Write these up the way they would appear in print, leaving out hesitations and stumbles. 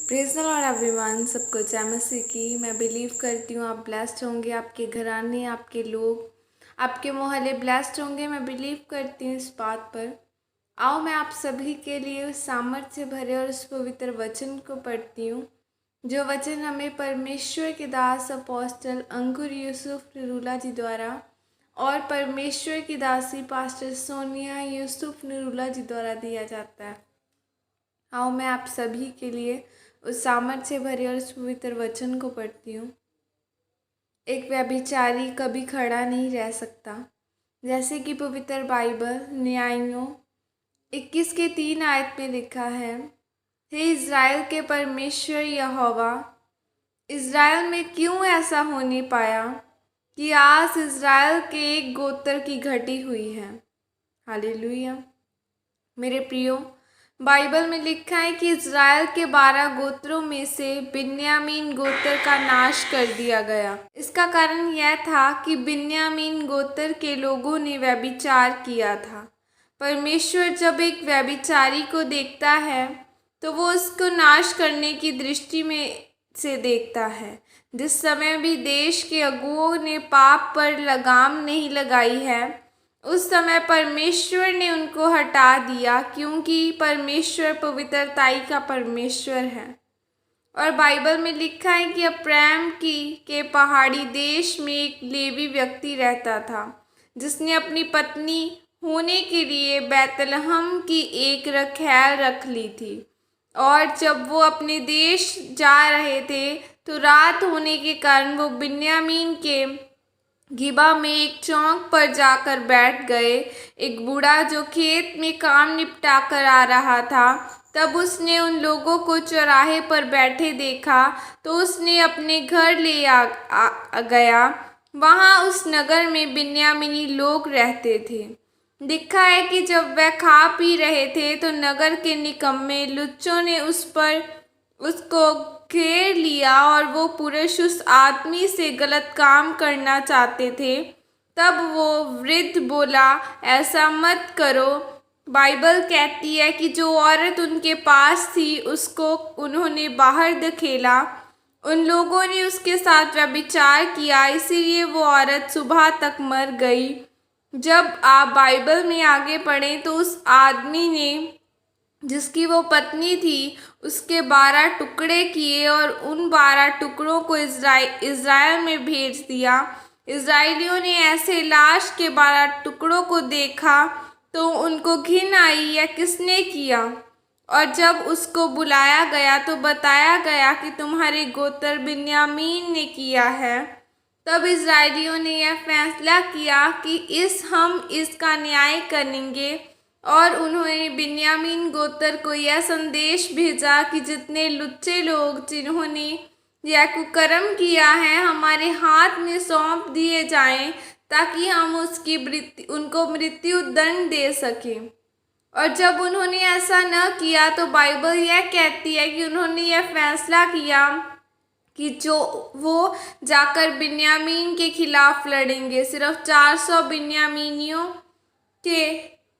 Praise the Lord everyone. सबको जय मसीह की। मैं बिलीव करती हूँ आप ब्लेस्ड होंगे, आपके घराने, आपके लोग, आपके मोहल्ले ब्लेस्ड होंगे। मैं बिलीव करती हूँ इस बात पर। आओ मैं आप सभी के लिए उस सामर्थ्य से भरे और उस पवित्र वचन को पढ़ती हूँ, जो वचन हमें परमेश्वर के दास अपोस्टल अंकुर यूसुफ निरूला जी द्वारा और परमेश्वर की दासी पास्टर सोनिया यूसुफ निरूला जी द्वारा दिया जाता है। आओ मैं आप सभी के लिए उस सामर्थ्य से भरे और उस पवित्र वचन को पढ़ती हूँ। एक व्यभिचारी कभी खड़ा नहीं रह सकता। जैसे कि पवित्र बाइबल न्यायों 21 के 3 आयत में लिखा है, हे इज़राइल के परमेश्वर यहोवा, इज़राइल में क्यों ऐसा होने पाया कि आज इज़राइल के एक गोत्र की घटी हुई है। हालेलुया। मेरे प्रियो, बाइबल में लिखा है कि इज़राइल के 12 गोत्रों में से बिन्यामीन गोत्र का नाश कर दिया गया। इसका कारण यह था कि बिन्यामीन गोत्र के लोगों ने व्यभिचार किया था। परमेश्वर जब एक व्यभिचारी को देखता है तो वो उसको नाश करने की दृष्टि में से देखता है। जिस समय भी देश के अगुओं ने पाप पर लगाम नहीं लगाई है, उस समय परमेश्वर ने उनको हटा दिया, क्योंकि परमेश्वर पवित्रताई का परमेश्वर है। और बाइबल में लिखा है कि अप्रैम के पहाड़ी देश में एक लेवी व्यक्ति रहता था, जिसने अपनी पत्नी होने के लिए बैतलहम की एक रखैल रख ली थी। और जब वो अपने देश जा रहे थे तो रात होने के कारण वो बिन्यामीन के गिबा में एक चौक पर जाकर बैठ गए। एक बूढ़ा जो खेत में काम निपटा कर आ रहा था, तब उसने उन लोगों को चौराहे पर बैठे देखा तो उसने अपने घर ले आ गया। वहाँ उस नगर में बिन्यामीनी लोग रहते थे। लिखा है कि जब वह खा पी रहे थे तो नगर के निकम्मे लुच्चों ने उसको घेर लिया और वो पुरुष उस आदमी से गलत काम करना चाहते थे। तब वो वृद्ध बोला, ऐसा मत करो। बाइबल कहती है कि जो औरत उनके पास थी उसको उन्होंने बाहर धकेला। उन लोगों ने उसके साथ व्यभिचार किया, इसीलिए वो औरत सुबह तक मर गई। जब आप बाइबल में आगे पढ़ें तो उस आदमी ने, जिसकी वो पत्नी थी, उसके 12 टुकड़े किए और उन 12 टुकड़ों को इज़राइल में भेज दिया। इज़राइलियों ने ऐसे लाश के 12 टुकड़ों को देखा तो उनको घिन आई, यह किसने किया। और जब उसको बुलाया गया तो बताया गया कि तुम्हारे गोत्र बिन्यामीन ने किया है। तब इज़राइलियों ने यह फैसला किया कि हम इसका न्याय करेंगे। और उन्होंने बिन्यामीन गोत्र को यह संदेश भेजा कि जितने लुच्चे लोग जिन्होंने यह कुकर्म किया है, हमारे हाथ में सौंप दिए जाएं, ताकि हम उनको मृत्यु दंड दे सकें। और जब उन्होंने ऐसा न किया तो बाइबल यह कहती है कि उन्होंने यह फैसला किया कि जो वो जाकर बिन्यामीन के खिलाफ लड़ेंगे। सिर्फ 400 बिन्यामीनियों के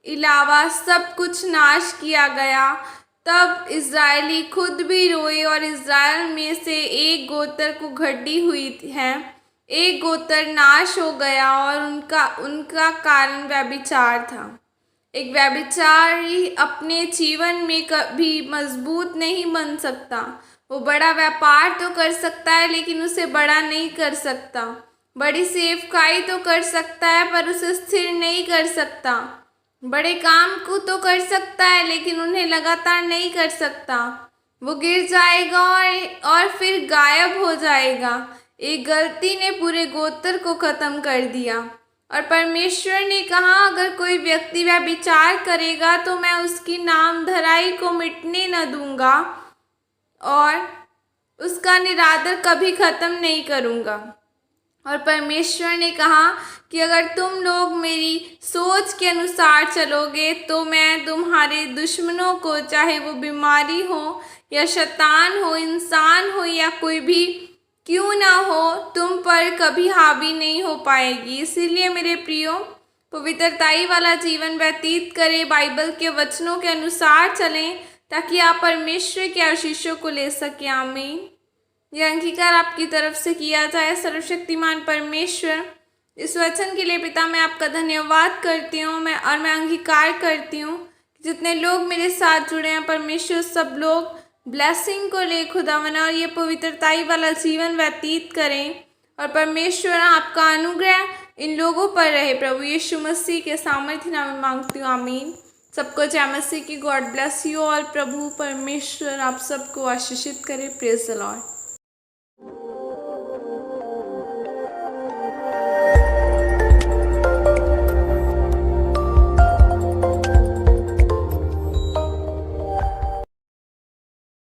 अलावा सब कुछ नाश किया गया। तब इज़राइली खुद भी रोए और इज़राइल में से एक गोत्र को घटी हुई है, एक गोत्र नाश हो गया और उनका कारण व्यभिचार था। एक व्यभिचारी अपने जीवन में कभी मजबूत नहीं बन सकता। वो बड़ा व्यापार तो कर सकता है लेकिन उसे बड़ा नहीं कर सकता। बड़ी सेवकाई तो कर सकता है पर उसे स्थिर नहीं कर सकता। बड़े काम को तो कर सकता है लेकिन उन्हें लगातार नहीं कर सकता। वो गिर जाएगा और फिर गायब हो जाएगा। एक गलती ने पूरे गोत्र को खत्म कर दिया। और परमेश्वर ने कहा, अगर कोई व्यक्ति व्यभिचार करेगा तो मैं उसकी नामधराई को मिटने न दूंगा और उसका निरादर कभी खत्म नहीं करूंगा। और परमेश्वर ने कहा कि अगर तुम लोग मेरी सोच के अनुसार चलोगे तो मैं तुम्हारे दुश्मनों को, चाहे वो बीमारी हो या शैतान हो, इंसान हो या कोई भी क्यों ना हो, तुम पर कभी हावी नहीं हो पाएगी। इसीलिए मेरे प्रियो, पवित्रताई वाला जीवन व्यतीत करें, बाइबल के वचनों के अनुसार चलें, ताकि आप परमेश्वर के आशीषों को ले सकें। आमीन। यह अंगीकार आपकी तरफ से किया जाए। सर्वशक्तिमान परमेश्वर, इस वचन के लिए पिता मैं आपका धन्यवाद करती हूँ। मैं अंगीकार करती हूँ कि जितने लोग मेरे साथ जुड़े हैं परमेश्वर, सब लोग ब्लेसिंग को ले खुदावंद और ये पवित्रताई वाला जीवन व्यतीत करें। और परमेश्वर आपका अनुग्रह इन लोगों पर रहे। प्रभु यीशु मसीह के सामर्थ्य नाम में मांगती हूँ। आमीन। सबको जय मसीह की। God bless you. और प्रभु परमेश्वर आप सबको आशीषित करे। Praise the Lord.